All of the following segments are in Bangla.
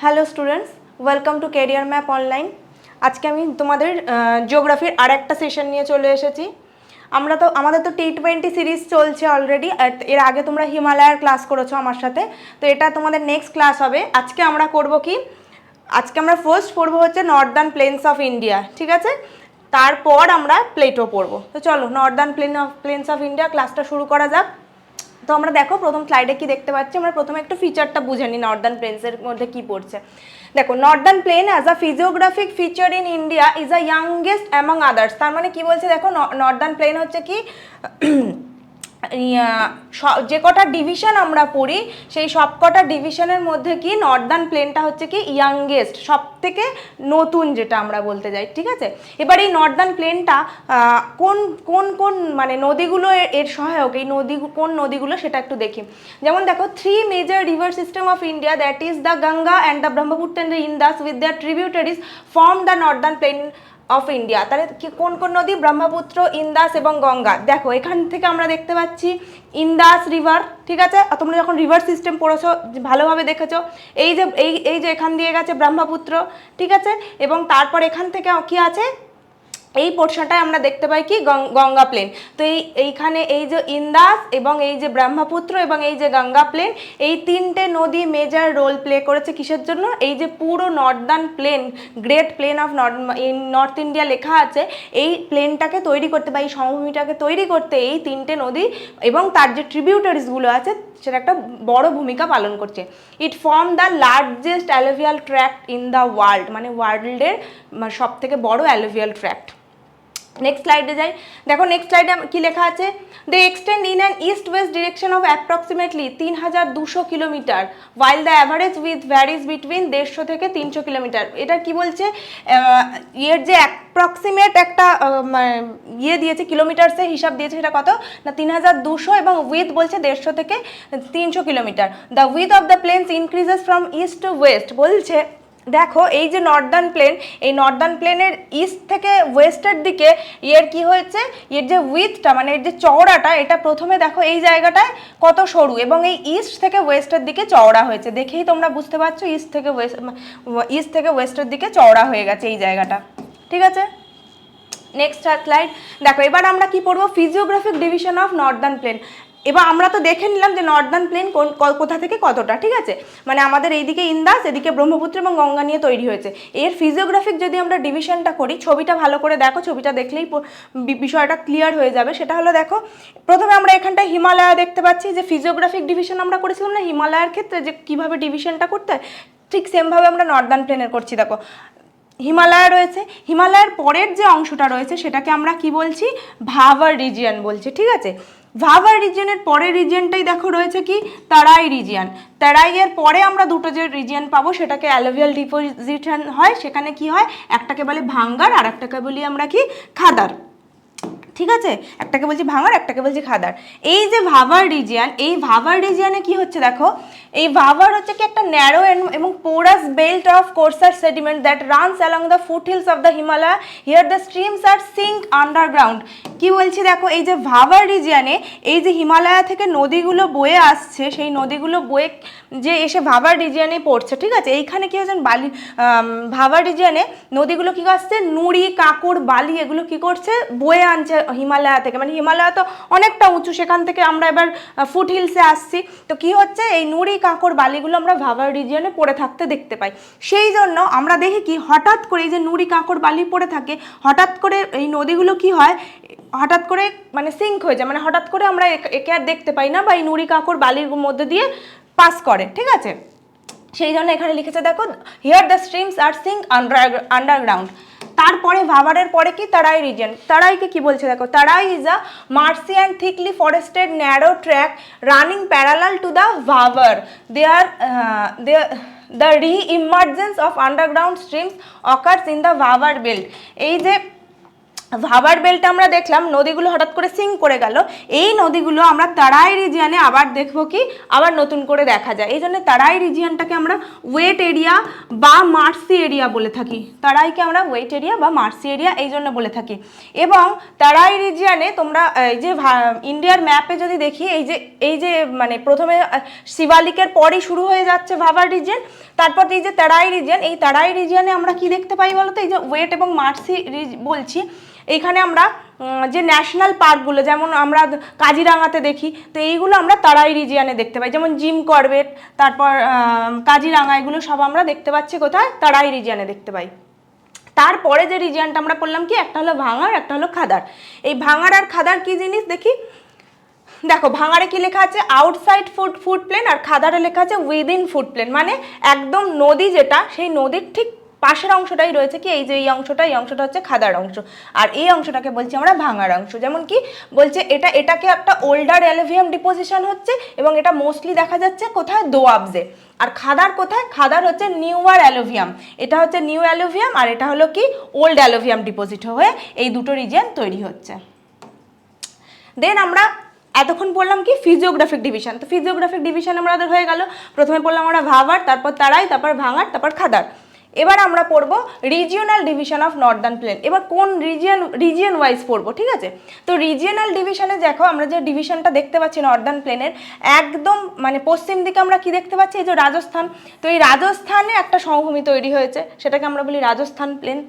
Hello students, welcome to career map online. আজকে আমি তোমাদের জিওগ্রাফির আরেকটা সেশন নিয়ে চলে এসেছি। আমাদের তো T-20 সিরিজ চলছে অলরেডি। এর আগে তোমরা হিমালয়ার ক্লাস করেছো আমার সাথে, তো এটা তোমাদের নেক্সট ক্লাস হবে। আজকে আমরা করব কি, আজকে আমরা ফার্স্ট পড়বো হচ্ছে নর্দার্ন প্লেনস অফ ইন্ডিয়া, ঠিক আছে? তারপর আমরা প্লেটো পড়বো। তো চলো নর্দার্ন প্লেনস অফ ইন্ডিয়া ক্লাসটা শুরু করা যাক। তো আমরা দেখো প্রথম স্লাইডে কি দেখতে পাচ্ছি, আমরা প্রথমে একটু ফিচারটা বুঝে নিই নর্দার্ন প্লেন্সের মধ্যে কি পড়ছে। দেখো, northern plain as a physiographic feature in India is a youngest among others. তার মানে কি বলছে দেখো, নর্দার্ন প্লেন হচ্ছে কি যে কটা ডিভিশন আমরা পড়ি সেই সব কটা ডিভিশনের মধ্যে কি নর্দার্ন প্লেনটা হচ্ছে কি ইয়াংগেস্ট, সব থেকে নতুন যেটা আমরা বলতে যাই, ঠিক আছে? এবার এই নর্দার্ন প্লেনটা কোন কোন কোন মানে নদীগুলো এর সহায়ক, এই কোন নদীগুলো সেটা একটু দেখি। যেমন দেখো, 3 major river system of India, that is the Ganga and the Brahmaputra and the Indus with their tributaries form the northern plain of India. তাহলে কোন কোন নদী? ব্রহ্মপুত্র, ইন্দাস এবং গঙ্গা। দেখো এখান থেকে আমরা দেখতে পাচ্ছি ইন্দাস রিভার, ঠিক আছে? তোমরা যখন রিভার সিস্টেম পড়েছো ভালোভাবে দেখেছো, এই যে এখান দিয়ে গেছে ব্রহ্মপুত্র, ঠিক আছে? এবং তারপর এখান থেকে কি আছে, এই পোর্শনটায় আমরা দেখতে পাই কি গঙ্গা প্লেন। তো এইখানে এই যে ইন্দাস এবং এই যে ব্রহ্মপুত্র এবং এই যে গঙ্গা প্লেন, এই তিনটে নদী মেজর রোল প্লে করেছে কিসের জন্য? এই যে পুরো northern plain, great plain of north India লেখা আছে, এই প্লেনটাকে তৈরি করতে বা এই সমভূমিটাকে তৈরি করতে এই তিনটে নদী এবং তার যে ট্রিবিউটারিজগুলো আছে সেটা একটা বড় ভূমিকা পালন করছে। It form the largest alluvial tract in the world, মানে ওয়ার্ল্ডের সব থেকে বড় অ্যালুভিয়াল ট্র্যাক্ট। নেক্সট স্লাইডে যাই। দেখো নেক্সট স্লাইডে কি লেখা আছে, they extend in an east west direction of approximately 3200 kilometre, while the average with varies between 150 থেকে 300 কিলোমিটার। এটা কি বলছে, এর যে অ্যাপ্রক্সিমেট একটা দিয়েছে, কিলোমিটার্সে হিসাব দিয়েছে, সেটা কত না 3200, এবং উইথ বলছে 150 থেকে 300 kilometre. The with of the planes increases from east two West. বলছে দেখো এই যে নর্দার্ন প্লেন, এই নর্দার্ন প্লেনের ইস্ট থেকে ওয়েস্টের দিকে এর কি হয়েছে, এর যে উইথটা মানে এর যে চওড়াটা, এটা প্রথমে দেখো এই জায়গাটায় কত সরু, এবং এই ইস্ট থেকে ওয়েস্টের দিকে চওড়া হয়েছে। দেখেই তোমরা বুঝতে পারছো ইস্ট থেকে ওয়েস্টের দিকে চওড়া হয়ে গেছে এই জায়গাটা, ঠিক আছে? নেক্সট স্লাইড দেখো, এবার আমরা কি পড়বো, physiographic division of northern plain. এবার আমরা তো দেখে নিলাম যে নর্দার্ন প্লেন কোথা থেকে কতটা, ঠিক আছে? মানে আমাদের এইদিকে ইন্দাস, এদিকে ব্রহ্মপুত্র এবং গঙ্গা নিয়ে তৈরি হয়েছে। এর ফিজিওগ্রাফিক যদি আমরা ডিভিশনটা করি, ছবিটা ভালো করে দেখো, ছবিটা দেখলেই বিষয়টা ক্লিয়ার হয়ে যাবে। সেটা হলো দেখো, প্রথমে আমরা এখানটায় হিমালয়া দেখতে পাচ্ছি, যে ফিজিওগ্রাফিক ডিভিশন আমরা করেছিলাম না হিমালয়ার ক্ষেত্রে, যে কীভাবে ডিভিশনটা করতে হয়, ঠিক সেমভাবে আমরা নর্দার্ন প্লেনের করছি। দেখো হিমালয় রয়েছে, হিমালয়ের পরের যে অংশটা রয়েছে সেটাকে আমরা কি বলছি, ভাভার রিজিয়ন বলছি, ঠিক আছে? ভাভার রিজিয়নের পরের রিজিয়নটাই দেখো রয়েছে কি, তারাই রিজিয়ন। তারাইয়ের পরে আমরা দুটো যে রিজিয়ন পাবো সেটাকে অ্যালুভিয়াল ডিপোজিশন হয়, সেখানে কি হয়, একটাকে বলে ভাঙ্গার আর একটাকে বলি আমরা কি, খাদার, ঠিক আছে? একটাকে বলছি ভাঙার, একটাকে বলছি খাদার। এই যে ভাভার রিজিয়ন, এই ভাভার রিজিয়নে কি হচ্ছে দেখো, এই ভাভার হচ্ছে কি একটা ন্যারো এবং porous belt of coarser sediment that runs along the foothills of the Himalaya, here the streams are sink underground. কি বলছি দেখো, এই যে ভাভার রিজিয়নে এই যে হিমালয়া থেকে নদীগুলো বয়ে আসছে, সেই নদীগুলো বয়ে যে এসে ভাভার রিজিয়নে পড়ছে, ঠিক আছে? এইখানে কি হচ্ছে, ভাভার রিজিয়নে নদীগুলো কি আসছে, নুড়ি, কাঁকড়, বালি এগুলো কি করছে, বয়ে আনছে হিমালয়া থেকে। মানে হিমালয়া তো অনেকটা উঁচু, সেখান থেকে আমরা এবার ফুট হিলসে আসছি, তো কি হচ্ছে, এই নুড়ি, কাঁকড়, বালিগুলো আমরা ভাভার রিজিয়নে পড়ে থাকতে দেখতে পাই। সেই জন্য আমরা দেখি কি, হঠাৎ করে এই যে নুড়ি, কাঁকড়, বালি পড়ে থাকে, হঠাৎ করে এই নদীগুলো কি হয়, হঠাৎ করে মানে সিঙ্ক হয়ে যায়, মানে হঠাৎ করে আমরা একে আর দেখতে পাই না, বা এই নুড়ি, কাঁকড়, বালির মধ্যে দিয়ে পাস করে, ঠিক আছে? সেই জন্য এখানে লিখেছে দেখো, here the streams are sink underground. তারপরে ভাভারের পরে কি, তারাই রিজিয়ন। তারাইকে কি বলছে দেখো, Terai is a marshy and thickly forested narrow track running parallel to the Bhabar. The re-emergence of underground streams occurs in the Bhabar belt. এই যে ভাভার বেল্টে আমরা দেখলাম নদীগুলো হঠাৎ করে সিঙ্ক করে গেল, এই নদীগুলো আমরা তারাই রিজিয়নে আবার দেখবো কি, আবার নতুন করে দেখা যায়। এই জন্য তারাই রিজিয়নটাকে আমরা ওয়েট এরিয়া বা মার্সি এরিয়া বলে থাকি। তারাইকে আমরা ওয়েট এরিয়া বা মার্সি এরিয়া এই জন্য বলে থাকি। এবং তারাই রিজিয়নে তোমরা এই যে ইন্ডিয়ার ম্যাপে যদি দেখি, এই যে মানে প্রথমে শিবালিকের পরই শুরু হয়ে যাচ্ছে ভাভার রিজিয়ন, তারপর এই যে তারাই রিজিয়ন, এই তারাই রিজিয়নে আমরা কি দেখতে পাই বলো তো, এই যে ওয়েট এবং মার্সি বলছি, এইখানে আমরা যে ন্যাশনাল পার্কগুলো যেমন আমরা কাজিরাঙাতে দেখি, তো এইগুলো আমরা তারাই রিজিয়নে দেখতে পাই, যেমন জিম করবেট, তারপর কাজিরাঙা, এগুলো সব আমরা দেখতে পাচ্ছি কোথায়, তারাই রিজিয়নে দেখতে পাই। তারপরে যে রিজিয়নটা আমরা বললাম কি, একটা হলো ভাঙাড়, একটা হলো খাদাড়। এই ভাঙাড় আর খাদাড় কি জিনিস দেখি, দেখো ভাঙাড়ে কি লেখা আছে, আউটসাইড ফুড প্লেন, আর খাদাড়ে লেখা আছে উইদিন ফুড প্লেন, মানে একদম নদী যেটা, সেই নদীর ঠিক পাশের অংশটাই রয়েছে কি, এই যে এই অংশটা হচ্ছে খাদাড় অংশ, আর এই অংশটাকে বলছি আমরা ভাঙাড় অংশ। যেমন কি বলছে, এটাকে একটা ওল্ডার অ্যালুভিয়াম ডিপোজিশন হচ্ছে, এবং এটা মোস্টলি দেখা যাচ্ছে কোথায়, দোআবসে। আর খাদাড় কোথায়, খাদাড় হচ্ছে নিউয়ার অ্যালুভিয়াম, এটা হচ্ছে নিউ অ্যালুভিয়াম, আর এটা হলো কি ওল্ড অ্যালুভিয়াম ডিপোজিট হয়ে এই দুটো রিজিয়ন তৈরি হচ্ছে। দেন আমরা এতক্ষণ পড়লাম কি ফিজিওগ্রাফিক ডিভিশন। তো ফিজিওগ্রাফিক ডিভিশন আমাদের হয়ে গেল, প্রথমে পড়লাম আমরা ভাবার, তারপর তারাই, তারপর ভাঙাড়, তারপর খাদাড়। এবার আমরা পড়বো regional division of northern plain. এবার কোন রিজিয়ন ওয়াইজ পড়বো, ঠিক আছে। তো রিজিওনাল ডিভিশনে দেখো আমরা যে ডিভিশনটা দেখতে পাচ্ছি নর্দার্ন প্লেনের, একদম মানে পশ্চিম দিকে আমরা কি দেখতে পাচ্ছি, এই যে রাজস্থান। তো এই রাজস্থানে একটা সমভূমি তৈরি হয়েছে, সেটাকে আমরা বলি রাজস্থান প্লেন।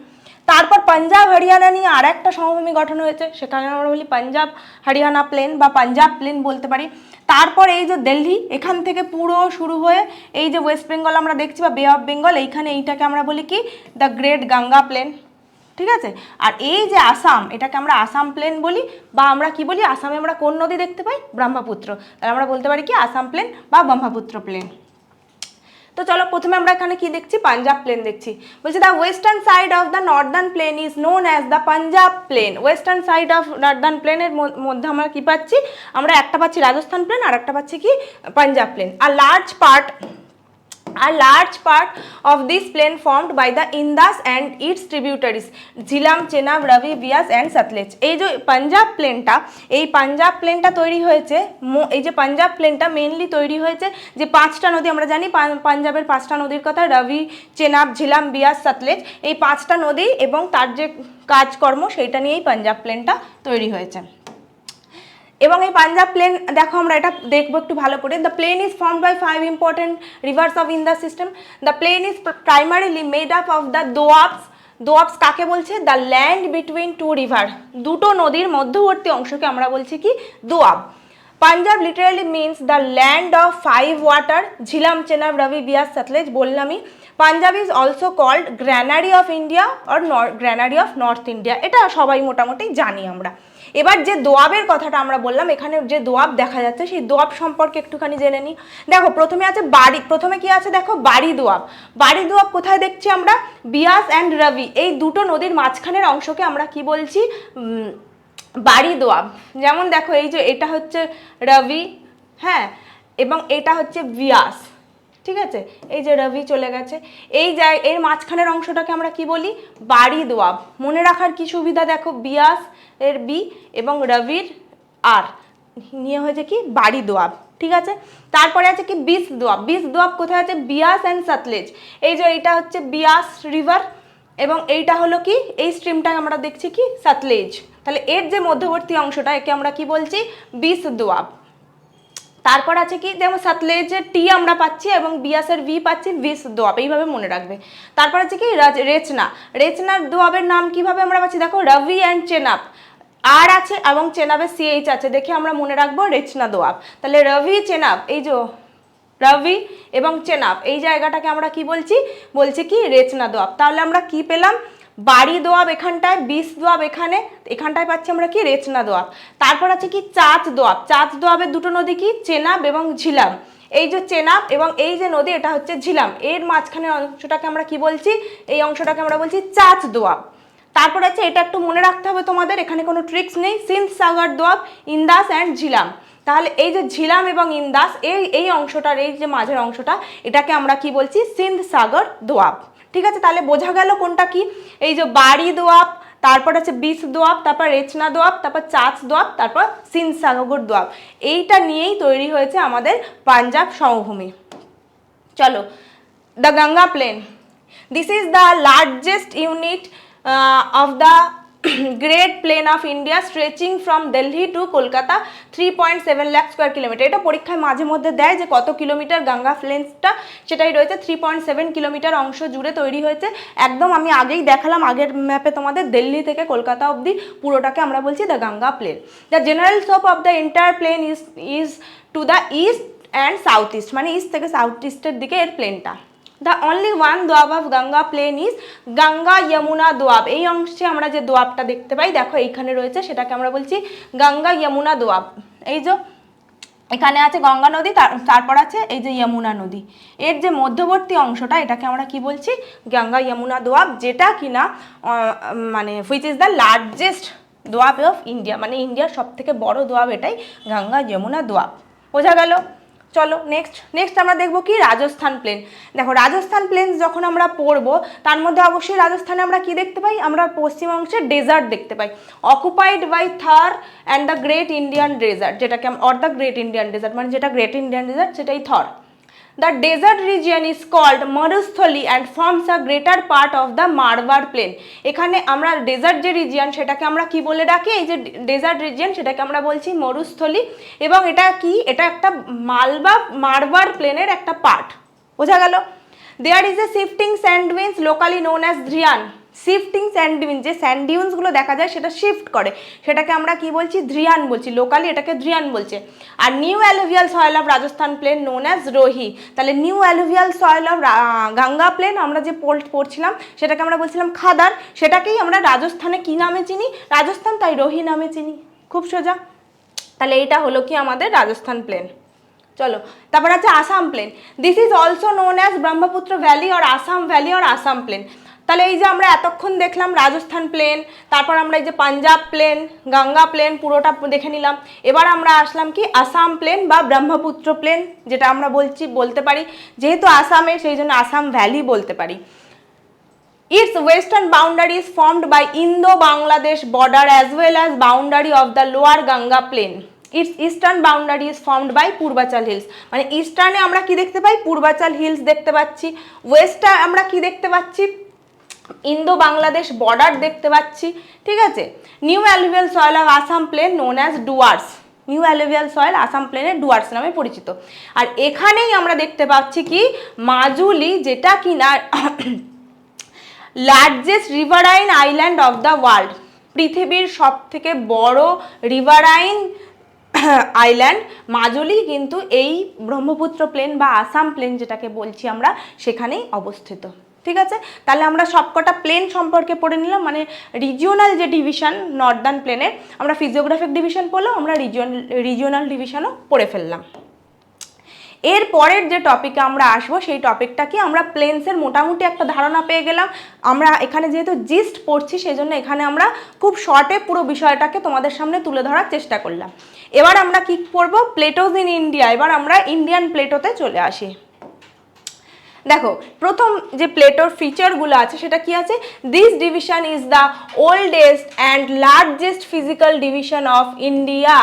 তারপর পাঞ্জাব হরিয়ানা নিয়ে আর একটা সমভূমি গঠন হয়েছে, সেখানে আমরা বলি পাঞ্জাব হরিয়ানা প্লেন বা পাঞ্জাব প্লেন বলতে পারি। তারপর এই যে দিল্লি, এখান থেকে পুরো শুরু হয়ে এই যে ওয়েস্ট বেঙ্গল আমরা দেখছি বা বে অফ বেঙ্গল, এইখানে এইটাকে আমরা বলি কি দ্য গ্রেট গঙ্গা প্লেন, ঠিক আছে। আর এই যে আসাম, এটাকে আমরা আসাম প্লেন বলি, বা আমরা কি বলি, আসামে আমরা কোন নদী দেখতে পাই, ব্রহ্মপুত্র, তাহলে আমরা বলতে পারি কি আসাম প্লেন বা ব্রহ্মপুত্র প্লেন। তো চলো প্রথমে আমরা এখানে কি দেখছি, পাঞ্জাব প্লেন দেখছি। বলছি the western side of the northern plain is known as the Punjab plain. Western side of northern প্লেনের মধ্যে আমরা কি পাচ্ছি, আমরা একটা পাচ্ছি রাজস্থান প্লেন, আর একটা পাচ্ছি কি পাঞ্জাব প্লেন। আর large part of this plain formed by the Indus and its tributaries Jhelum, Chenab, Ravi, Bias and Satluj। এই যে পাঞ্জাব প্লেনটা তৈরি হয়েছে, এই যে পাঞ্জাব প্লেনটা মেইনলি তৈরি হয়েছে যে পাঁচটা নদী, আমরা জানি পাঞ্জাবের পাঁচটা নদীর কথা, রবি, চেনাব, ঝিলাম, বিয়াস, সতলেজ, এই পাঁচটা নদী এবং তার যে কাজকর্ম সেইটা নিয়েই পাঞ্জাব প্লেনটা তৈরি হয়েছে। এবং এই পাঞ্জাব প্লেন দেখো আমরা এটা দেখবো একটু ভালো করে। The plain is formed by 5 important rivers of Indus system. The plain is primarily made up of the doabs কাকে বলছে, the land between two river, দুটো নদীর মধ্যবর্তী অংশকে আমরা বলছি কি doab. Punjab literally means the land of 5 water, Jhelum, Chenab, Ravi, Beas, Sutlej বললামই। Punjab is also called granary of India or granary of north India, এটা সবাই মোটামুটি জানি আমরা। এবার যে দোয়াবের কথাটা আমরা বললাম, এখানে যে দোয়াব দেখা যাচ্ছে সেই দোয়াব সম্পর্কে একটুখানি জেনে নিই। দেখো প্রথমে কি আছে দেখো, বাড়ি দোয়াব কোথায় দেখছি আমরা, বিয়াস অ্যান্ড রবি, এই দুটো নদীর মাঝখানের অংশকে আমরা কি বলছি, বাড়ি দোয়াব। যেমন দেখো এই যে এটা হচ্ছে রবি, হ্যাঁ, এবং এটা হচ্ছে বিয়াস, ঠিক আছে, এই যে রবি চলে গেছে, এর মাঝখানের অংশটাকে আমরা কি বলি, বাড়ি দোয়াব। মনে রাখার কি সুবিধা, দেখো বিয়াস এর বি এবং রবির আর নিয়ে হয়েছে কি বাড়ি দোয়াব, ঠিক আছে। তারপরে আছে কি বিস দোয়াব কোথায় আছে, বিয়াস অ্যান্ড সতলেজ, এই যে এইটা হচ্ছে বিয়াস রিভার এবং এইটা হলো কি এই স্ট্রিমটা আমরা দেখছি কি সতলেজ, তাহলে এর যে মধ্যবর্তী অংশটা একে আমরা কি বলছি, বিস দোয়াব। তারপর আছে কি, যেমন সতলেজের টি আমরা পাচ্ছি এবং বিয়াসের ভি পাচ্ছি, বিস দোয়াব, এইভাবে মনে রাখবে। তারপর আছে কি রেচনার দোয়াবের নাম কিভাবে আমরা পাচ্ছি, দেখো রবি অ্যান্ড চেনাব, আর আছে এবং চেনাবে সিএইচ আছে, দেখে আমরা মনে রাখবো রেচনা দোয়াব। তাহলে রবি চেনাব, এই যে রবি এবং চেনাব এই জায়গাটাকে আমরা কি বলছি কি রেচনা দোয়াব। তাহলে আমরা কি পেলাম, বাড়ি দোয়াব এখানটায়, বিষ দোয়াব এখানটায় পাচ্ছি আমরা কি রেচনা দোয়াব। তারপর আছে কি চাচ দোয়াবের দুটো নদী কি, চেনাব এবং ঝিলাম, এই যে চেনাব এবং এই যে নদী এটা হচ্ছে ঝিলাম, এর মাঝখানের অংশটাকে আমরা কি বলছি, এই অংশটাকে আমরা বলছি চাচ দোয়াব। তারপর আছে এটা একটু মনে রাখতে হবে তোমাদের, এখানে কোনো ট্রিক্স নেই, সিন্ধ সাগর দোয়াব, ইন্দাস অ্যান্ড ঝিলাম। তাহলে এই যে ঝিলাম এবং ইন্দাস এই অংশটার এই যে মাঝের অংশটা এটাকে আমরা কি বলছি, সিন্ধ সাগর দোয়াব, ঠিক আছে। তাহলে বোঝা গেল কোনটা কি, এই যে বাড়ি দোয়াব, তারপর আছে বিষ দোয়াব, তারপর রেচনা দোয়াব, তারপর চাচ দোয়াব, তারপর সিন্ধ সাগর দোয়াব, এইটা নিয়েই তৈরি হয়েছে আমাদের পাঞ্জাব সমভূমি। চলো, the Ganga plain, this is the largest unit of the great plain of India stretching from Delhi to Kolkata 3.7 lakh square kilometre. এটা পরীক্ষায় মাঝে মধ্যে দেয় যে কত কিলোমিটার গঙ্গা প্লেনটা, সেটাই রয়েছে 3.7 কিলোমিটার অংশ জুড়ে তৈরি হয়েছে। একদম আমি আগেই দেখালাম আগের ম্যাপে তোমাদের, দিল্লি থেকে কলকাতা অবধি পুরোটাকে আমরা বলছি the Ganga plain. The general slope of the entire plain is to the east and south east, মানে ইস্ট থেকে সাউথ ইস্টের দিকে এর প্লেনটা। The only one doab of Ganga plain is Ganga Yamuna doab. এই অংশে আমরা যে দোয়াবটা দেখতে পাই, দেখো এইখানে রয়েছে, সেটাকে আমরা বলছি গঙ্গা যমুনা দোয়াব। এই যে এখানে আছে গঙ্গা নদী, তারপর আছে এই যে যমুনা নদী, এর যে মধ্যবর্তী অংশটা এটাকে আমরা কি বলছি, গঙ্গা যমুনা দোয়াব, যেটা কিনা মানে which is the largest doab of India, মানে ইন্ডিয়ার সব থেকে বড় দোয়াব এটাই গঙ্গা যমুনা দোয়াব। বোঝা গেল? চলো নেক্সট আমরা দেখবো কি রাজস্থান প্লেন। দেখো রাজস্থান প্লেন যখন আমরা পড়বো তার মধ্যে অবশ্যই রাজস্থানে আমরা কি দেখতে পাই, আমরা পশ্চিম অংশে ডেজার্ট দেখতে পাই, occupied by Thar and the great Indian desert, যেটাকে or the great Indian desert, মানে যেটা গ্রেট ইন্ডিয়ান ডেজার্ট সেটাই থর। The desert region is called Marusthali and forms a greater part of the Marwar plain. এখানে আমরা ডেজার্ট যে রিজিয়ন সেটাকে আমরা কি বলে ডাকি, এই যে ডেজার্ট রিজিয়ন সেটাকে আমরা বলছি মরুস্থলী, এবং এটা কি, এটা একটা মারওয়ার প্লেনের একটা পার্ট। বোঝা গেল? There is a shifting sand dunes locally known as Dhrian. Shifting sand dune, যে স্যান্ড ডিউন্সগুলো দেখা যায় সেটা শিফট করে, সেটাকে আমরা কি বলছি, ধ্রিয়ান বলছি, লোকালি এটাকে ধ্রিয়ান বলছে। আর new alluvial soil of Rajasthan plain known as Rohi. তাহলে new alluvial soil of Ganga plain আমরা যে পড়ছিলাম সেটাকে আমরা বলছিলাম খাদার, সেটাকেই আমরা রাজস্থানে কি নামে চিনি, রাজস্থান, তাই রোহি নামে চিনি। খুব সোজা। তাহলে এইটা হলো কি আমাদের রাজস্থান প্লেন। চলো তারপর আছে Assam plain. This is also known as Brahmaputra valley or Assam valley or Assam plain. তাহলে এই যে আমরা এতক্ষণ দেখলাম রাজস্থান প্লেন, তারপর আমরা এই যে পাঞ্জাব প্লেন, গঙ্গা প্লেন পুরোটা দেখে নিলাম। এবার আমরা আসলাম কি আসাম প্লেন বা ব্রহ্মপুত্র প্লেন, যেটা আমরা বলতে পারি, যেহেতু আসামে সেই জন্য আসাম ভ্যালি বলতে পারি। Its western boundary is formed by Indo-Bangladesh border as well as boundary of the lower Ganga plain. Its eastern boundary is formed by Purbachal hills, মানে ইস্টার্নে আমরা কি দেখতে পাই, পূর্বাচল হিলস দেখতে পাচ্ছি, ওয়েস্টে আমরা কি দেখতে পাচ্ছি, ইন্দো বাংলাদেশ বর্ডার দেখতে পাচ্ছি। ঠিক আছে। New alluvial soil of Assam plain known as Duars. New alluvial soil Assam প্লেনের ডুয়ার্স নামে পরিচিত। আর এখানেই আমরা দেখতে পাচ্ছি কি মাজুলি, যেটা কিনা largest riverine island of the world, পৃথিবীর সব থেকে বড় রিভারাইন আইল্যান্ড মাজুলি কিন্তু এই ব্রহ্মপুত্র প্লেন বা আসাম প্লেন যেটাকে বলছি আমরা সেখানেই অবস্থিত। ঠিক আছে। তাহলে আমরা সবকটা প্লেন সম্পর্কে পড়ে নিলাম, মানে রিজিওনাল যে ডিভিশন নর্দার্ন প্লেনের, আমরা ফিজিওগ্রাফিক ডিভিশন পড়লাম, আমরা রিজিওনাল ডিভিশনও পড়ে ফেললাম। এর পরের যে টপিকে আমরা আসবো সেই টপিকটা কি, আমরা প্লেনসের মোটামুটি একটা ধারণা পেয়ে গেলাম। আমরা এখানে যেহেতু জিস্ট পড়ছি সেই জন্য এখানে আমরা খুব শর্টে পুরো বিষয়টাকে তোমাদের সামনে তুলে ধরার চেষ্টা করলাম। এবার আমরা কি পড়বো, প্লেটোজ ইন ইন্ডিয়া। এবার আমরা ইন্ডিয়ান প্লেটোতে চলে আসি। দেখো প্রথম যে প্লেটোর ফিচারগুলো আছে সেটা কি আছে, this division is the oldest and largest physical division of India.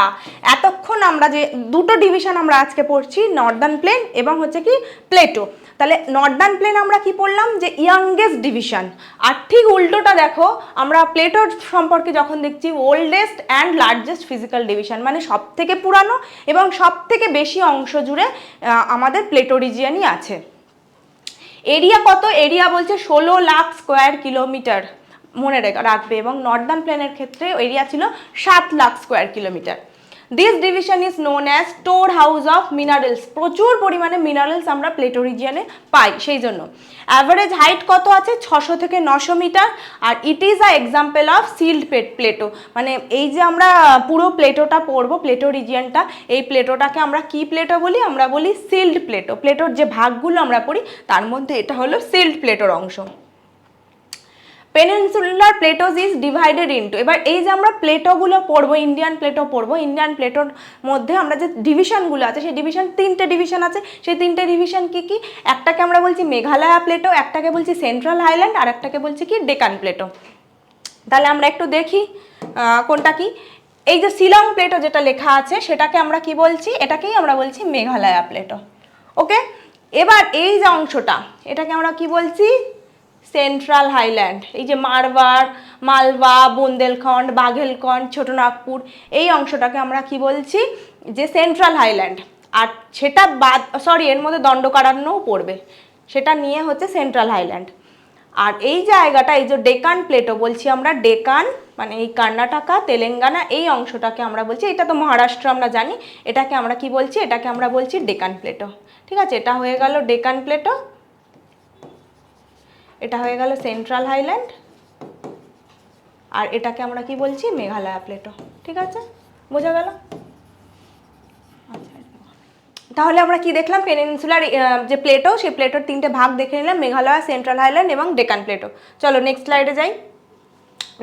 এতক্ষণ আমরা যে দুটো ডিভিশন আমরা আজকে পড়ছি, নর্দার্ন প্লেন এবং হচ্ছে কি প্লেটো। তাহলে নর্দার্ন প্লেন আমরা কি পড়লাম, যে ইয়াংগেস্ট ডিভিশন, আর ঠিক উল্টোটা দেখো আমরা প্লেটোর সম্পর্কে যখন দেখছি oldest and largest physical division, মানে সব থেকে পুরানো এবং সব থেকে বেশি অংশ জুড়ে আমাদের প্লেটো রিজিয়নই আছে। এরিয়া কত, এরিয়া বলছে 16 লাখ স্কোয়ার কিলোমিটার, মনে রাখবে, এবং নর্দার্ন প্লেনের ক্ষেত্রে এরিয়া ছিল 7 lakh square kilometre. This division is known as store house of minerals. প্রচুর পরিমাণে মিনারেলস আমরা প্লেটো রিজিয়নে পাই, সেই জন্য। অ্যাভারেজ হাইট কত আছে, 600 থেকে 900 মিটার। আর it is a example of shield plateau, মানে এই যে আমরা পুরো প্লেটোটা পড়বো, প্লেটো রিজিয়নটা, এই প্লেটোটাকে আমরা কি প্লেটো বলি, আমরা বলি সিল্ড প্লেটো। প্লেটোর যে ভাগগুলো আমরা পড়ি তার মধ্যে এটা হলো সিল্ড প্লেটোর অংশ। পেনিনসুলার প্লেটোজ ইজ ডিভাইডেড ইনটু, এবার এই যে আমরা প্লেটোগুলো পড়বো, ইন্ডিয়ান প্লেটো পড়বো, ইন্ডিয়ান প্লেটোর মধ্যে আমরা যে ডিভিশনগুলো আছে সেই ডিভিশন, 3টে ডিভিশন আছে। সেই 3টে ডিভিশন কি কি, একটাকে আমরা বলছি মেঘালয়া প্লেটো, একটাকে বলছি সেন্ট্রাল হাইল্যান্ড, আর একটাকে বলছি কি ডেকান প্লেটো। তাহলে আমরা একটু দেখি কোনটা কি। এই যে শিলং প্লেটো যেটা লেখা আছে সেটাকে আমরা কি বলছি, এটাকেই আমরা বলছি মেঘালয়া প্লেটো। ওকে। এবার এই যে অংশটা এটাকে আমরা কি বলছি, সেন্ট্রাল হাইল্যান্ড। এই যে মারওয়ার, মালওয়া, বুন্দেলখণ্ড, বাঘেলখণ্ড, ছোটনাগপুর, এই অংশটাকে আমরা কি বলছি, যে সেন্ট্রাল হাইল্যান্ড। আর সেটা বাদ, সরি এর মধ্যে দণ্ডকারণ্যও পড়বে, সেটা নিয়ে হচ্ছে সেন্ট্রাল হাইল্যান্ড। আর এই জায়গাটা, এই যে ডেকান প্লেটো বলছি আমরা, ডেকান মানে এই কর্ণাটকা, তেলেঙ্গানা, এই অংশটাকে আমরা বলছি, এটা তো মহারাষ্ট্র আমরা জানি, এটাকে আমরা কি বলছি, এটাকে আমরা বলছি ডেকান প্লেটো। ঠিক আছে, এটা হয়ে গেল ডেকান প্লেটো, এটা হয়ে গেল সেন্ট্রাল হাইল্যান্ড, আর এটাকে আমরা কি বলছি, মেঘালয় প্লেটো। ঠিক আছে, বোঝা গেল? তাহলে আমরা কি দেখলাম, পেনিনসুলার যে প্লেটো, সেই প্লেটোর তিনটে ভাগ দেখে নিলাম, মেঘালয়, সেন্ট্রাল হাইল্যান্ড এবং ডেকান প্লেটো। চলো নেক্সট স্লাইডে যাই।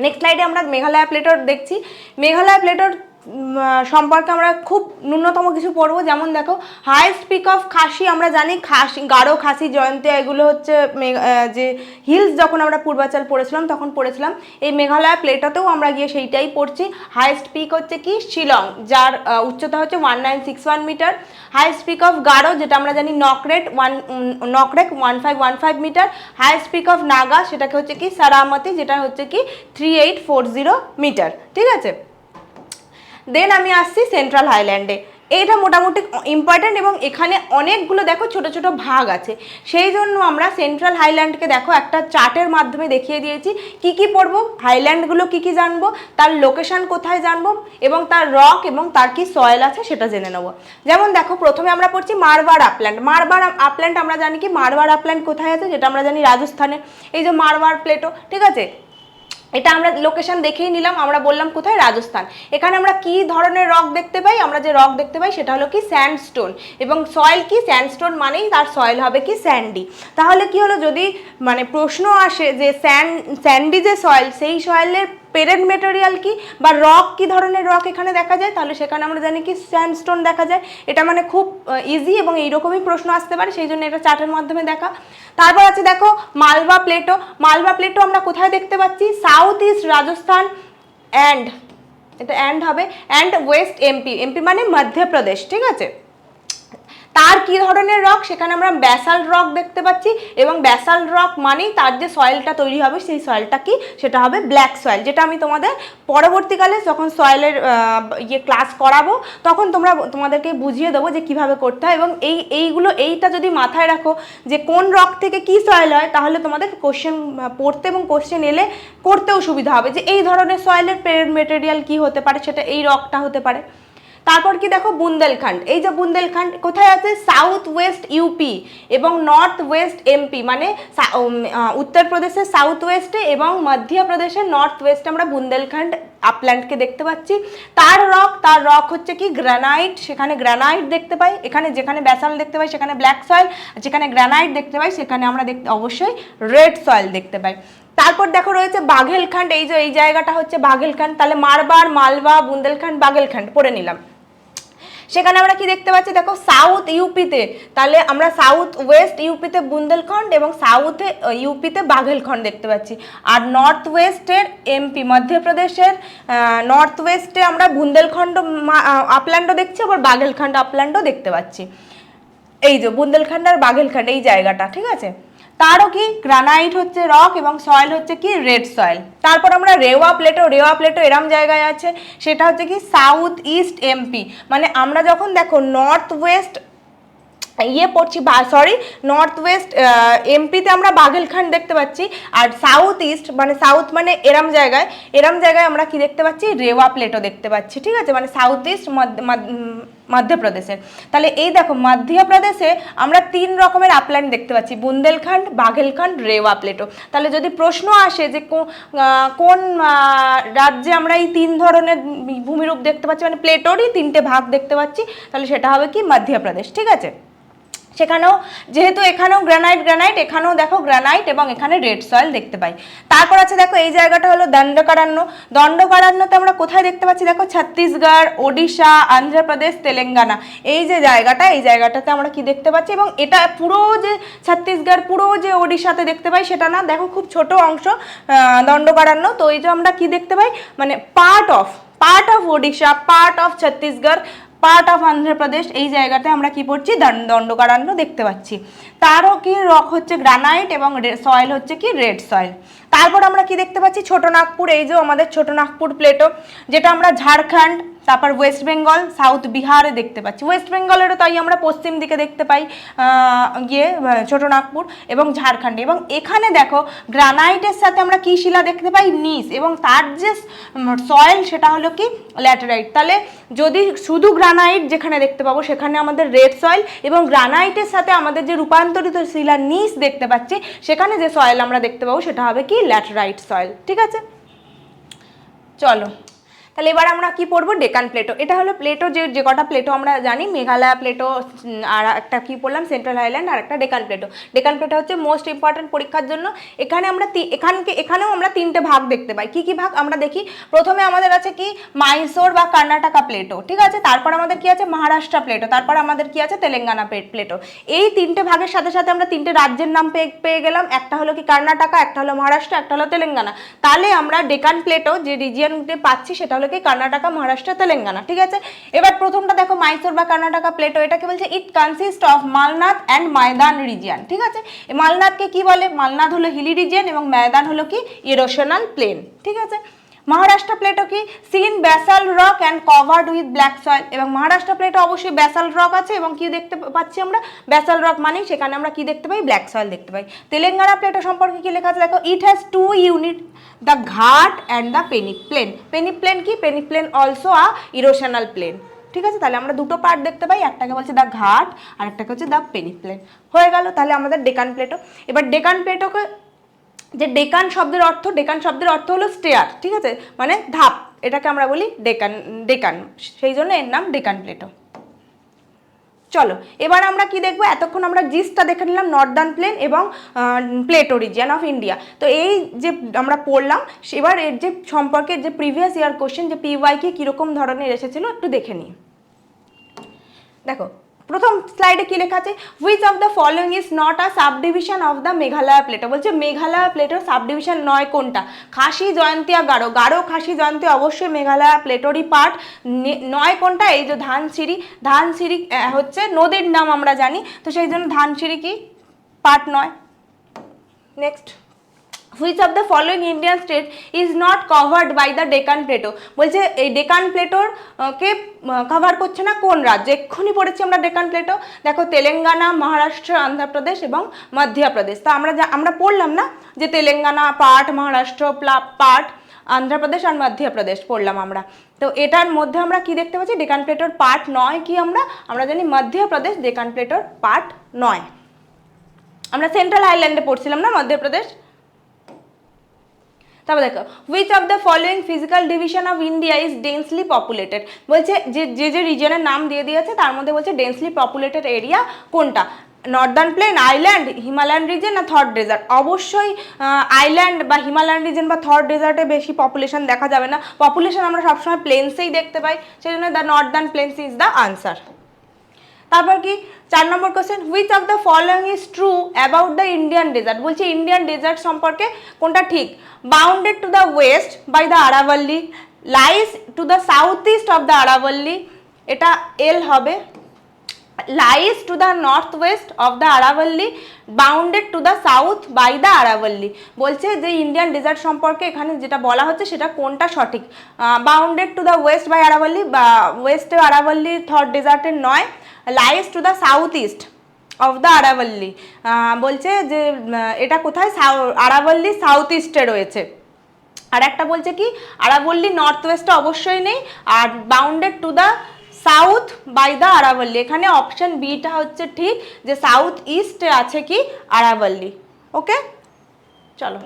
নেক্সট স্লাইডে আমরা মেঘালয় প্লেটোর দেখছি। মেঘালয় প্লেটোর সম্পর্কে আমরা খুব ন্যূনতম কিছু পড়বো। যেমন দেখো, হাইয়েস্ট পিক অফ খাসি, আমরা জানি খাসি, গারো, খাসি, জয়ন্তী, এগুলো হচ্ছে যে হিলস, যখন আমরা পূর্বাচল পড়েছিলাম তখন পড়েছিলাম। এই মেঘালয় প্লেটোতেও আমরা গিয়ে সেইটাই পড়ছি। হাইয়েস্ট পিক হচ্ছে কি শিলং, যার উচ্চতা হচ্ছে 1961 metre. Highest peak of Garo, যেটা আমরা জানি Nokrek 1515 metre. Highest peak of Naga, সেটাকে হচ্ছে কি সারামতি, যেটা হচ্ছে কি 3840 মিটার। ঠিক আছে, দেন আমি আসছি সেন্ট্রাল হাইল্যান্ডে। এইটা মোটামুটি ইম্পর্ট্যান্ট এবং এখানে অনেকগুলো দেখো ছোট ছোট ভাগ আছে, সেই জন্য আমরা সেন্ট্রাল হাইল্যান্ডকে দেখো একটা চার্টের মাধ্যমে দেখিয়ে দিয়েছি। কি কি পড়বো, হাইল্যান্ডগুলো কি কি জানবো, তার লোকেশন কোথায় জানবো, এবং তার রক এবং তার কি সয়েল আছে সেটা জেনে নেবো। যেমন দেখো, প্রথমে আমরা পড়ছি মারওয়ার আপল্যান্ড। মারওয়ার আপল্যান্ড আমরা জানি কি, মারওয়ার আপল্যান্ড কোথায় আছে, যেটা আমরা জানি রাজস্থানে। এই যে মারওয়ার প্লেটো, ঠিক আছে, এটা আমরা লোকেশন দেখেই নিলাম, আমরা বললাম কোথায়, রাজস্থান। এখানে আমরা কি ধরনের রক দেখতে পাই, আমরা যে রক দেখতে পাই সেটা হলো কি স্যান্ডস্টোন, এবং সয়েল কি, স্যান্ডস্টোন মানেই তার সয়েল হবে কি স্যান্ডি। তাহলে কি হলো, যদি মানে প্রশ্ন আসে যে স্যান্ডি যে সয়েল, সেই সয়েলের পেরেন্ট মেটেরিয়াল কি বা রক কি ধরনের রক এখানে দেখা যায়, তাহলে সেখানে আমরা জানি কি স্যান্ডস্টোন দেখা যায়। এটা মানে খুব ইজি এবং এইরকমই প্রশ্ন আসতে পারে, সেই জন্য এটা চার্টের মাধ্যমে দেখা। তারপর আছে দেখো মালওয়া প্লেটো। মালওয়া প্লেটো আমরা কোথায় দেখতে পাচ্ছি, সাউথ ইস্ট রাজস্থান অ্যান্ড, এটা অ্যান্ড হবে, অ্যান্ড ওয়েস্ট এমপি। এমপি মানে মধ্যপ্রদেশ। ঠিক আছে, তার কি ধরনের রক, সেখানে আমরা ব্যাসাল্ট রক দেখতে পাচ্ছি, এবং ব্যাসাল্ট রক মানেই তার যে সয়েলটা তৈরি হবে সেই সয়েলটা কি, সেটা হবে ব্ল্যাক সয়েল, যেটা আমি তোমাদের পরবর্তীকালে যখন সয়েলের ক্লাস করাবো তখন তোমাদেরকে বুঝিয়ে দেবো যে কিভাবে করতে হয়। এবং এইটা যদি মাথায় রাখো যে কোন রক থেকে কি সয়েল হয়, তাহলে তোমাদের কোশ্চেন পড়তে এবং কোশ্চেন এলে করতেও সুবিধা হবে, যে এই ধরনের সয়েলের পেরেন্ট মেটেরিয়াল কি হতে পারে, সেটা এই রকটা হতে পারে। তারপর কি দেখো, বুন্দেলখণ্ড। এই যে বুন্দেলখণ্ড কোথায় আছে, সাউথ ওয়েস্ট ইউপি এবং নর্থ ওয়েস্ট এমপি, মানে উত্তরপ্রদেশের সাউথ ওয়েস্টে এবং মধ্যপ্রদেশের নর্থ ওয়েস্টে আমরা বুন্দেলখণ্ড আপল্যান্ডকে দেখতে পাচ্ছি। তার রক হচ্ছে কি গ্রানাইট, সেখানে গ্রানাইট দেখতে পাই। এখানে যেখানে ব্যাসাল্ট দেখতে পাই সেখানে ব্ল্যাক সয়েল, যেখানে গ্রানাইট দেখতে পাই সেখানে আমরা অবশ্যই রেড সয়েল দেখতে পাই। তারপর দেখো রয়েছে বাঘেলখণ্ড। এই যে এই জায়গাটা হচ্ছে বাঘেলখণ্ড। তাহলে মারবার, মালওয়া, বুন্দেলখণ্ড, বাঘেলখণ্ড পড়ে নিলাম। সেখানে আমরা কি দেখতে পাচ্ছি, দেখো সাউথ ইউপিতে, তাহলে আমরা সাউথ ওয়েস্ট ইউপিতে বুন্দেলখণ্ড এবং সাউথে ইউপিতে বাঘেলখণ্ড দেখতে পাচ্ছি। আর নর্থ ওয়েস্টের এমপি মধ্যপ্রদেশের নর্থ ওয়েস্টে আমরা বুন্দেলখণ্ড আপল্যান্ডও দেখছি, আবার বাঘেলখণ্ড আপল্যান্ডও দেখতে পাচ্ছি। এই যে বুন্দেলখণ্ড আর বাঘেলখণ্ড এই জায়গাটা, ঠিক আছে। তারও কি গ্রানাইট হচ্ছে রক এবং সয়েল হচ্ছে কি রেড সয়েল। তারপর আমরা রেওয়া প্লেটো এরম জায়গায় আছে, সেটা হচ্ছে কি সাউথ ইস্ট এমপি, মানে আমরা যখন দেখো নর্থ ওয়েস্ট পড়ছি, নর্থ ওয়েস্ট এমপিতে আমরা বাঘেলখণ্ড দেখতে পাচ্ছি, আর সাউথ ইস্ট মানে সাউথ মানে এরম জায়গায় আমরা কি দেখতে পাচ্ছি, রেওয়া প্লেটো দেখতে পাচ্ছি। ঠিক আছে, মানে সাউথ ইস্ট মধ্যপ্রদেশের। তাহলে এই দেখো মধ্যপ্রদেশে আমরা 3 রকমের আপল্যান্ড দেখতে পাচ্ছি, বুন্দেলখণ্ড, বাঘেলখণ্ড, রেওয়া প্লেটো। তাহলে যদি প্রশ্ন আসে যে কোন রাজ্যে আমরা এই 3 ধরনের ভূমিরূপ দেখতে পাচ্ছি, মানে প্লেটোরই 3টে ভাগ দেখতে পাচ্ছি, তাহলে সেটা হবে কি মধ্যপ্রদেশ। ঠিক আছে, সেখানেও যেহেতু এখানেও গ্রানাইট, এখানেও দেখো গ্রানাইট এবং এখানে রেড সয়েল দেখতে পাই। তারপর আছে দেখো এই জায়গাটা হলো দণ্ডকারণ্যতে আমরা কোথায় দেখতে পাচ্ছি, দেখো ছত্তিশগড়, ওডিশা, অন্ধ্রপ্রদেশ, তেলেঙ্গানা, এই যে জায়গাটা, এই জায়গাটাতে আমরা কি দেখতে পাচ্ছি। এবং এটা পুরো যে ছত্তিশগড়, পুরো যে ওডিশাতে দেখতে পাই সেটা না, দেখো খুব ছোট অংশ দণ্ডকারণ্য। তো এই যে আমরা কি দেখতে পাই, মানে part of Odisha, part of Chhattisgarh, part of Andhra Pradesh, এই জায়গাতে আমরা কি পড়ছি, দণ্ডকারণ্য দেখতে পাচ্ছি। তারও কি রক হচ্ছে গ্রানাইট এবং সয়েল হচ্ছে কি রেড সয়েল। তারপর আমরা কি দেখতে পাচ্ছি, ছোট নাগপুর, এই যে আমাদের ছোট নাগপুর প্লেটো, যেটা আমরা ঝাড়খণ্ড, তারপর ওয়েস্ট বেঙ্গল, সাউথ বিহারে দেখতে পাচ্ছি। ওয়েস্ট বেঙ্গলেরও তাই আমরা পশ্চিম দিকে দেখতে পাই ছোট নাগপুর এবং ঝাড়খণ্ডে। এবং এখানে দেখো গ্রানাইটের সাথে আমরা কি শিলা দেখতে পাই, নিস, এবং তার যে সয়েল সেটা হলো কি ল্যাটেরাইট। তাহলে যদি শুধু গ্রানাইট যেখানে দেখতে পাবো সেখানে আমাদের রেড সয়েল, এবং গ্রানাইটের সাথে আমাদের যে রূপান্তরিত শিলা নিস দেখতে পাচ্ছি সেখানে যে সয়েল আমরা দেখতে পাবো সেটা হবে কি ল্যাটেরাইট সয়েল। ঠিক আছে, চলো তাহলে এবার আমরা কি পড়বো, ডেকান প্লেটো। এটা হলো প্লেটো, যে কটা প্লেটো আমরা জানি, মেঘালয় প্লেটো, আর একটা কি পড়লাম সেন্ট্রাল হাইল্যান্ড, আর একটা ডেকান প্লেটো। ডেকান প্লেটো হচ্ছে মোস্ট ইম্পর্টেন্ট পরীক্ষার জন্য। এখানে আমরা এখানেও আমরা তিনটে ভাগ দেখতে পাই। কি কি ভাগ আমরা দেখি, প্রথমে আমাদের আছে কি মাইসোর বা কর্ণাটকা প্লেটো, ঠিক আছে, তারপর আমাদের কি আছে মহারাষ্ট্র প্লেটো, তারপর আমাদের কি আছে তেলেঙ্গানা প্লেটো। এই তিনটে ভাগের সাথে সাথে আমরা তিনটে রাজ্যের নাম পেয়ে গেলাম, একটা হলো কি কর্ণাটকা, একটা হলো মহারাষ্ট্র, একটা হলো তেলেঙ্গানা। তাহলে আমরা ডেকান প্লেটো যে রিজিয়নটা পাচ্ছি সেটা হলো কি কর্ণাটকা, মহারাষ্ট্র, তেলেঙ্গানা। ঠিক আছে, এবার প্রথমটা দেখো মাইসোর বা কর্ণাটকা প্লেটো, এটাকে বলছে it consist of Malnad and Maidan region. ঠিক আছে, মালনাথকে কি বলে, মালনাথ হলো হিলি রিজিয়ন এবং ময়দান হলো কি ইরোশনাল প্লেন। ঠিক আছে, মহারাষ্ট্র প্লেটো কি সিন basal rock and covered with black soil, এবং মহারাষ্ট্র প্লেটো অবশ্যই ব্যাসাল রক আছে এবং কি দেখতে পাচ্ছি আমরা ব্যাসাল রক, মানে সেখানে আমরা কি দেখতে পাই, ব্ল্যাক সয়েল দেখতে পাই। তেলেঙ্গানা প্লেটো সম্পর্কে কি লেখা আছে দেখো, it has to unit, the ঘাট অ্যান্ড দ্য পেনিপ্লেন। পেনিপ্লেন কি, পেনিপ্লেন অলসো আ ইরোশনাল প্লেন। ঠিক আছে, তাহলে আমরা দুটো পার্ট দেখতে পাই, একটাকে বলছে দ্য ঘাট আর একটাকে হচ্ছে দ্য পেনিপ্লেন। হয়ে গেল তাহলে আমাদের ডেকান প্লেটো। এবার ডেকান প্লেটোকে যে ডেকান শব্দের অর্থ হলো স্টেয়ার, ঠিক আছে, মানে ধাপ, এটাকে আমরা বলি ডেকান, সেই জন্য এর নাম ডেকান প্লেটো। চলো এবার আমরা কি দেখবো, এতক্ষণ আমরা জিসটা দেখে নিলাম নর্দার্ন প্লেন এবং প্লেটো রিজিয়ন অফ ইন্ডিয়া। তো এই যে আমরা পড়লাম, এবার এর যে সম্পর্কে যে প্রিভিয়াস ইয়ার কোশ্চেন, যে PYQ কীরকম ধরনের এসেছিল একটু দেখে নিই। দেখো প্রথম স্লাইডে কি লেখা আছে, which of the following is not a subdivision of the Meghalaya Plato. বলছে মেঘালয় প্লেটোর সাবডিভিশন নয় কোনটা, খাসি, জয়ন্তিয়া, গারো। গারো, খাসি, জয়ন্তিয়া অবশ্যই মেঘালয় প্লেটোরই পার্ট। নয় কোনটা, এই যে ধানসিঁড়ি, ধানসিঁড়ি হচ্ছে নদীর নাম আমরা জানি, তো সেই জন্য ধানসিঁড়ি কি পার্ট নয়। Next, which of the following Indian state is not covered by the Deccan plateau. বলছে এই ডেকান প্লেটোর কে কভার করছে না কোন রাজ্য, এক্ষুনি পড়েছি আমরা ডেকান প্লেটো, দেখো তেলেঙ্গানা, মহারাষ্ট্র, অন্ধ্রপ্রদেশ এবং মধ্যপ্রদেশ। তো আমরা পড়লাম না যে তেলেঙ্গানা পার্ট, মহারাষ্ট্র পার্ট, অন্ধ্রপ্রদেশ আর মধ্যপ্রদেশ পড়লাম আমরা। তো এটার মধ্যে আমরা কি দেখতে পাচ্ছি, ডেকান প্লেটোর পার্ট নয় কি, আমরা জানি মধ্যপ্রদেশ ডেকান প্লেটোর পার্ট নয়। আমরা সেন্ট্রাল আইল্যান্ডে পড়ছিলাম না মধ্যপ্রদেশ। তারপর দেখো, which of the following physical division of India is densely populated. বলছে যে রিজনের নাম দিয়ে দিয়েছে তার মধ্যে বলছে ডেন্সলি পপুলেটেড এরিয়া কোনটা, northern plain, island, Himalayan region না থর ডেজার্ট। অবশ্যই আইল্যান্ড বা হিমালয়ান রিজন বা থর ডেজার্টে বেশি পপুলেশন দেখা যাবে না, পপুলেশন আমরা সবসময় প্লেন্সেই দেখতে পাই, সেই জন্য the northern plains is the answer. তারপর কি 4 number question, which of the following is true about the Indian desert. বলছে ইন্ডিয়ান ডেজার্ট সম্পর্কে কোনটা ঠিক, bounded to the west by the Aravalli, lies to the south east of the Aravalli, এটা এল হবে, lies to the north west of the Aravalli, bounded to the south by the Aravalli. বলছে যে ইন্ডিয়ান ডেজার্ট সম্পর্কে এখানে যেটা বলা হচ্ছে সেটা কোনটা সঠিক, bounded to the west by Aravalli, বা ওয়েস্টে আরাভাল্লি থর ডেজার্টের নয়, lies to the south east of the Aravalli, বলছে যে এটা কোথায়, আরাভাল্লি সাউথ ইস্টে রয়েছে। আর একটা বলছে কি আরাভাল্লি নর্থ ওয়েস্টে অবশ্যই নেই, আর bounded to the south by the Aravalli, এখানে অপশন বিটা হচ্ছে ঠিক, যে সাউথ ইস্টে আছে কি আরাভাল্লি। ওকে, চলো,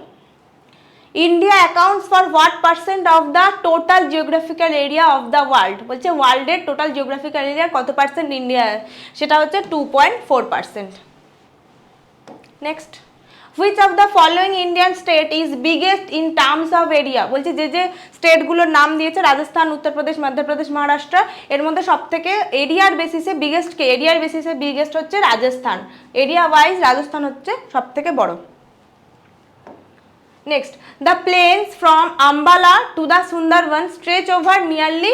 India accounts for what percent of the total geographical area of the world. বলছে ওয়ার্ল্ডের টোটাল জিওগ্রাফিক্যাল এরিয়ার কত পার্সেন্ট ইন্ডিয়া, সেটা হচ্ছে 2.4%। Next, which of the following Indian state is biggest in terms of area. বলছে যে স্টেটগুলোর নাম দিয়েছে রাজস্থান, উত্তরপ্রদেশ, মধ্যপ্রদেশ, মহারাষ্ট্র, এর মধ্যে সব থেকে এরিয়ার বেসিসে বিগেস্ট কে, এরিয়ার বেসিসে বিগেস্ট হচ্ছে রাজস্থান, এরিয়া ওয়াইজ রাজস্থান হচ্ছে সব থেকে বড়। Next, the plains from Ambala to the Sundarban stretch over nearly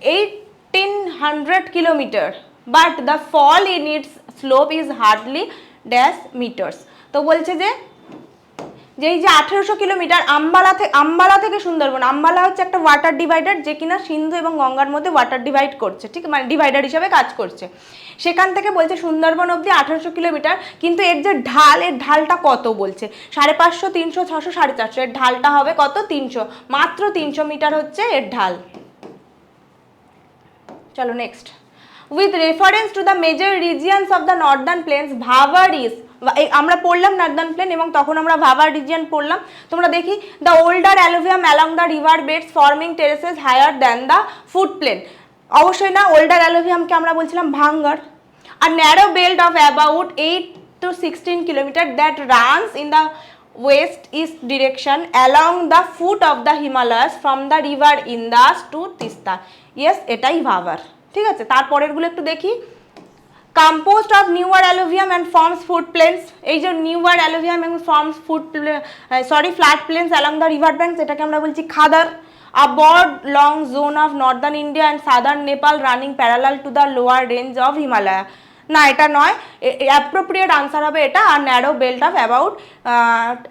8 1400 kilometre, but the fall in its slope is hardly dash metres. তো বলছে যে এই যে 1800 কিলোমিটার আম্বালা থেকে সুন্দরবন, আম্বালা হচ্ছে একটা ওয়াটার ডিভাইডার যে কিনা সিন্ধু এবং গঙ্গার মধ্যে ওয়াটার ডিভাইড করছে, ঠিক মানে ডিভাইডার হিসেবে কাজ করছে। সেখান থেকে বলছে সুন্দরবন অবধি 1800 কিলোমিটার, কিন্তু এর যে ঢাল, এর ঢালটা কত বলছে 550, 300, 600, 450, এর ঢালটা হবে কত 300, মাত্র 300 মিটার হচ্ছে এর ঢাল। চলো next, with reference to the major regions of the northern plains Bhabar is, আমরা পড়লাম নর্দার্ন প্লেন এবং তখন আমরা ভাভার রিজিয়ন পড়লাম। তোমরা দেখি the older alluvium along the river beds forming terraces higher than the foot plain, অবশ্যই না, ওল্ডার অ্যালুভিয়ামকে আমরা বলছিলাম ভাঙ্গার। আর narrow belt of about 8 to 16 kilometre that runs in the west east direction along the foot of the Himalayas from the river Indus to Teesta, yes এটাই ভাভার, ঠিক আছে। তারপরেরগুলো একটু দেখি, composed of newer alluvium and forms foot plains, এই যে newer alluvium and forms flat plains along the river banks, এটাকে আমরা বলছি খাদার। a broad long zone of northern India and southern Nepal running parallel to the lower range of Himalaya, না এটা নয়, অ্যাপ্রোপ্রিয়েট আনসার হবে এটা। আর narrow belt of about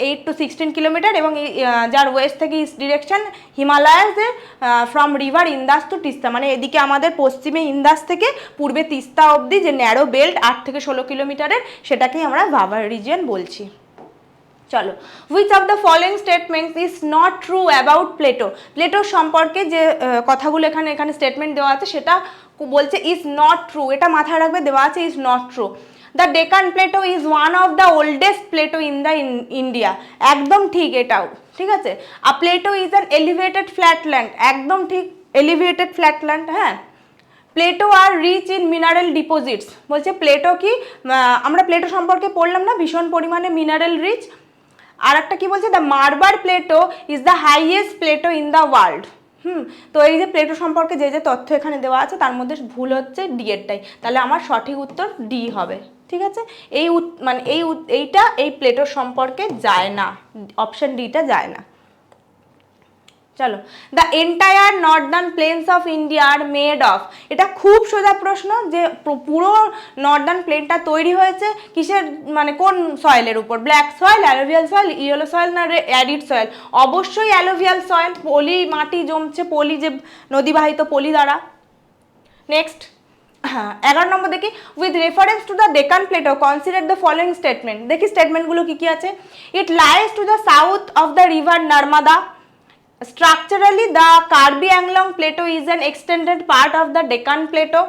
8 to 16 kilometre এবং যার ওয়েস্ট থেকে ইস্ট ডিরেকশন হিমালয়াসের from river Indus to Teesta, মানে এদিকে আমাদের পশ্চিমে ইন্দাস থেকে পূর্বে তিস্তা অবধি যে ন্যারো বেল্ট 8 থেকে 16 কিলোমিটারের, সেটাকেই আমরা ভাভার রিজিয়ন বলছি। চলো, which of the following statements is not true about plateau, প্লেটোর সম্পর্কে যে কথাগুলো এখানে স্টেটমেন্ট দেওয়া আছে সেটা বলছে ইজ নট ট্রু, এটা মাথায় রাখবে, দেওয়া আছে is not true. The Deccan plateau is one of the oldest plateau in the India, একদম ঠিক এটাও, ঠিক আছে। A plateau is an elevated flatland, একদম ঠিক, এলিভেটেড ফ্ল্যাটল্যান্ড, হ্যাঁ। Plateau are rich in mineral deposits, বলছে প্লেটো কি, আমরা প্লেটো সম্পর্কে পড়লাম না, ভীষণ পরিমাণে মিনারেল রিচ। আর একটা কি বলছে, the Marwar plateau is the highest plateau in the world. তো এই যে প্লেটো সম্পর্কে যে যে তথ্য এখানে দেওয়া আছে তার মধ্যে ভুল হচ্ছে ডি এরটাই, তাহলে আমার সঠিক উত্তর ডি হবে, ঠিক আছে। এইটা এই প্লেটোর সম্পর্কে যায় না, অপশন ডিটা যায় না। চলো, the entire northern plains of India are made of, এটা খুব সোজা প্রশ্ন, যে পুরো নর্দার্ন প্লেনটা তৈরি হয়েছে কিসের, মানে কোন সয়েলের উপর, black soil, alluvial soil, yellow soil না অ্যারিড সয়েল, অবশ্যই অ্যালুভিয়াল সয়েল, পলি মাটি জমছে, পলি যে নদীবাহিত পলি দ্বারা। নেক্সট 11 নম্বর দেখি, with reference to the Deccan plateau consider the following statement, দেখি স্টেটমেন্টগুলো কি কি আছে। It lies to the south of the river Narmada, structurally the Karbi Anglong plateau is an extended part of the Deccan plateau,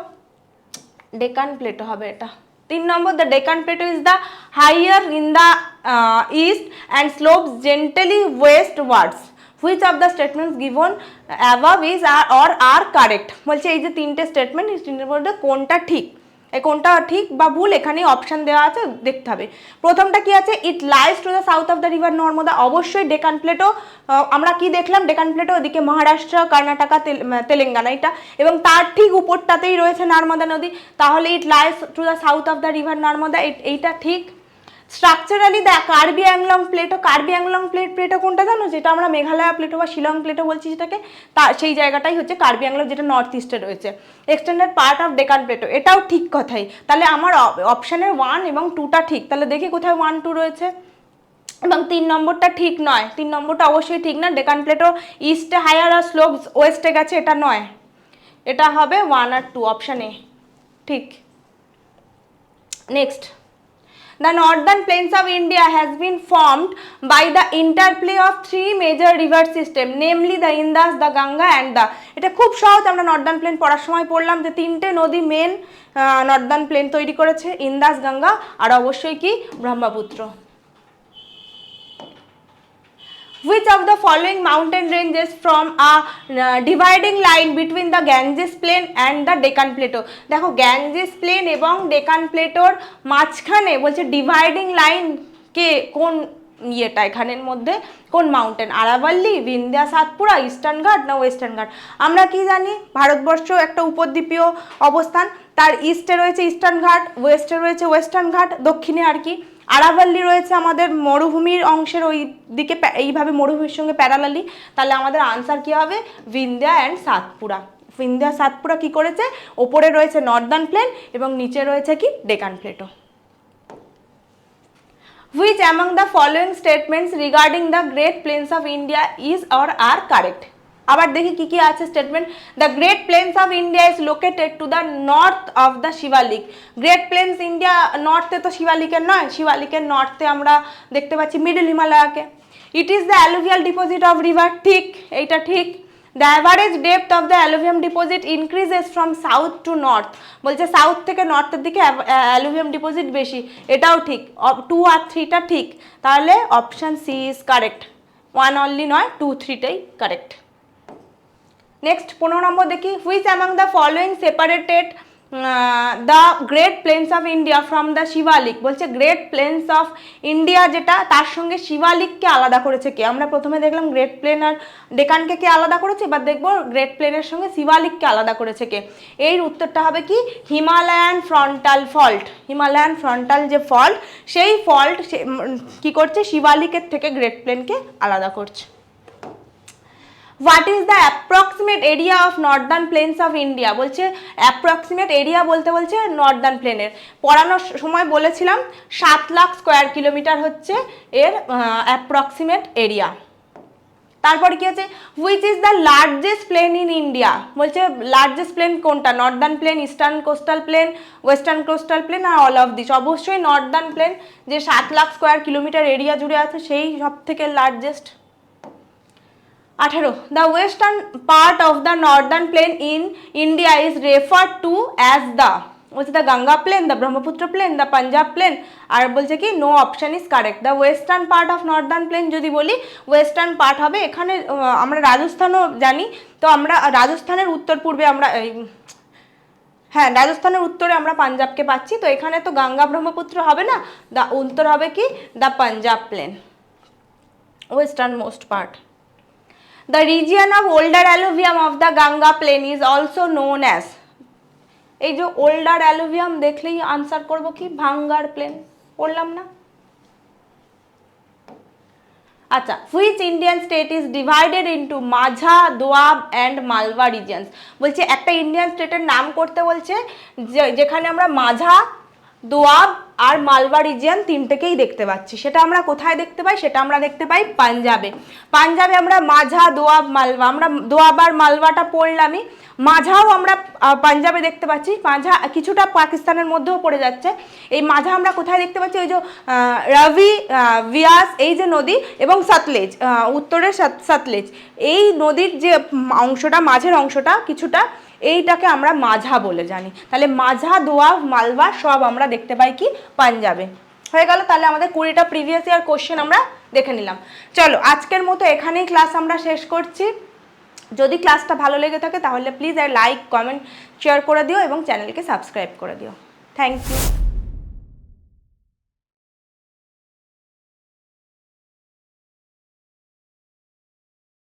Deccan plateau হবে এটা। 3 নম্বর, the Deccan plateau is the higher in the east and slopes gently westwards, which of the statements given above is or are correct, বলছে এই যে তিনটে স্টেটমেন্ট, এই তিনটের মধ্যে কোনটা ঠিক, এই কোনটা ঠিক বা ভুল এখানে অপশন দেওয়া আছে, দেখতে হবে। প্রথমটা কি আছে, it lies to the south of the river Narmada, অবশ্যই ডেকান প্লেটো, আমরা কি দেখলাম, ডেকান প্লেটো ওদিকে মহারাষ্ট্র, কর্ণাটকা, তেলেঙ্গানা এটা, এবং তার ঠিক উপরটাতেই রয়েছে নর্মদা নদী, তাহলে it lies to the south of the river Narmada, এইটা ঠিক। Structurally the Karbi Anglong plateau, Karbi Anglong plateau কোনটা জানো, যেটা আমরা মেঘালয় প্লেটো বা শিলং প্লেটো বলছি সেটাকে, সেই জায়গাটাই হচ্ছে কার্বি অ্যাংলং, যেটা নর্থ ইস্টে রয়েছে, extended part of Deccan Plato, এটাও ঠিক কথাই। তাহলে আমার অপশানের 1 এবং 2টা ঠিক, তাহলে দেখি কোথায় 1, 2 রয়েছে, এবং 3 নম্বরটা ঠিক নয়, 3 নম্বরটা অবশ্যই ঠিক না, ডেকান প্লেটো ইস্টে হায়ার আর স্লোপস ওয়েস্টে গেছে, এটা নয়, এটা হবে 1 আর 2, অপশান এ ঠিক। Next, the northern plains of India has been formed by the interplay of 3 major river systems, namely the Indus, the Ganga and the, এটা খুব সহজ, আমরা নর্দার্ন প্লেন পড়ার সময় পড়লাম যে 3টে নদী মেন নর্দার্ন প্লেন তৈরি করেছে, ইন্দাস, গঙ্গা আর অবশ্যই কি Brahmaputra. Which of the following mountain ranges from a dividing line between the Ganges plain and the Deccan plateau, দেখো গ্যাঞ্জেস প্লেন এবং ডেকান প্লেটোর মাঝখানে বলছে ডিভাইডিং লাইন কে, কোন ইয়েটা এখানের মধ্যে, কোন মাউন্টেন, আরাভাল্লি, বিন্ধ্যা, সাতপুরা, ইস্টার্ন ঘাট না ওয়েস্টার্ন ঘাট। আমরা কি জানি, ভারতবর্ষ একটা উপদ্বীপীয় অবস্থান, তার ইস্টে রয়েছে ইস্টার্ন ঘাট, ওয়েস্টে রয়েছে ওয়েস্টার্ন ঘাট, দক্ষিণে আর কি আরাভাল্লি রয়েছে আমাদের মরুভূমির অংশের ওই দিকে, এইভাবে মরুভূমির সঙ্গে প্যারালালি, তাহলে আমাদের আনসার কি হবে, বিন্ধ্যা অ্যান্ড সাতপুরা, ইন্ডিয়া সাতপুরা কি করেছে, ওপরে রয়েছে নর্দার্ন প্লেন এবং নিচে রয়েছে কি Deccan Plato. Which among the following statements regarding the Great Plains of India is or are correct? আবার দেখি কি কি আছে statement. The great plains of India is located to the north of the Shivalik. Great plains India নর্থে তো শিবালিকের নয়, শিবালিকের নর্থে আমরা দেখতে পাচ্ছি মিডল হিমালয়াকে। It is the alluvial deposit of river, ঠিক, এইটা ঠিক। The average depth of the alluvium deposit increases from south to north, বলছে সাউথ থেকে নর্থের দিকে অ্যালুভিয়াম ডিপোজিট বেশি, এটাও ঠিক। 2 আর 3টা ঠিক, তাহলে option C is correct. 1 only নয়, 2, 3টাই কারেক্ট। নেক্সট 15 নম্বর দেখি। Which among the following separated the great plains of India from the Shivalik, বলছে গ্রেট প্লেন্স অফ ইন্ডিয়া যেটা তার সঙ্গে শিবালিককে আলাদা করেছে কে। আমরা প্রথমে দেখলাম গ্রেট প্লেন আর ডেকানকে কে আলাদা করেছে, এবার দেখবো গ্রেট প্লেনের সঙ্গে শিবালিককে আলাদা করেছে কে। এর উত্তরটা হবে কি Himalayan frontal fault. Himalayan frontal যে ফল্ট, সেই ফল্ট কি করছে, শিবালিকের থেকে গ্রেট প্লেনকে আলাদা করছে। What is the approximate area of Northern plains of India, বলছে অ্যাপ্রক্সিমেট এরিয়া বলতে বলছে নর্দার্ন প্লেনের। পড়ানোর সময় বলেছিলাম 7 লাখ স্কোয়ার কিলোমিটার হচ্ছে এর অ্যাপ্রক্সিমেট এরিয়া। তারপরে কি আছে, which is the largest plain in India, বলছে লার্জেস্ট প্লেন কোনটা, northern plain, eastern coastal plain, western coastal plain আর অল অফ দিস। অবশ্যই নর্দার্ন প্লেন, যে 7 লাখ স্কোয়ার কিলোমিটার এরিয়া জুড়ে আছে সেই সব থেকে largest. 18 the western part of the northern plain in India is referred to as the, বলছে the Ganga plain, the Brahmaputra plain, the Punjab plain, আর বলছে কি no option is correct. The western part of northern plain যদি বলি, ওয়েস্টার্ন পার্ট হবে এখানে, আমরা রাজস্থানও জানি, তো আমরা রাজস্থানের উত্তর পূর্বে আমরা হ্যাঁ রাজস্থানের উত্তরে আমরা পাঞ্জাবকে পাচ্ছি, তো এখানে তো গঙ্গা ব্রহ্মপুত্র হবে না, দ্য উত্তর হবে কি the Punjab plain, western most part. The region of older alluvium of the Ganga plain is also known as, এই যে older alluvium দেখলেই আনসার করব কি ভাঙ্গার প্লেন, পড়লাম না। আচ্ছা, which Indian state is divided into Majha, Doab and Malwa regions, বলছে একটা ইন্ডিয়ান স্টেটের নাম করতে বলছে যেখানে আমরা মাঝা, দোয়াব আর মালওয়া রিজিয়ন তিনটেকেই দেখতে পাচ্ছি। সেটা আমরা কোথায় দেখতে পাই, সেটা আমরা দেখতে পাই পাঞ্জাবে। পাঞ্জাবে আমরা মাঝা, দোয়াব, মালওয়া, আমরা দোয়াব আর মালওয়াটা পড়লামই। মাঝাও আমরা পাঞ্জাবে দেখতে পাচ্ছি, মাঝা কিছুটা পাকিস্তানের মধ্যেও পড়ে যাচ্ছে। এই মাঝা আমরা কোথায় দেখতে পাচ্ছি, ওই যে রাভি, বিয়াস, এই যে নদী, এবং সতলেজ, উত্তরের সতলেজ, এই নদীর যে অংশটা, মাঝের অংশটা কিছুটা, এইটাকে আমরা মাঝা বলে জানি। তাহলে মাঝা, দোয়াব, মালওয়া সব আমরা দেখতে পাই কি পাঞ্জাবে। হয়ে গেল, তাহলে আমাদের 20টা প্রিভিয়াস ইয়ার কোশ্চেন আমরা দেখে নিলাম। চলো আজকের মতো এখানেই ক্লাস আমরা শেষ করছি। যদি ক্লাসটা ভালো লেগে থাকে তাহলে প্লিজ লাইক, কমেন্ট, শেয়ার করে দিও এবং চ্যানেলকে সাবস্ক্রাইব করে দিও। Thank you.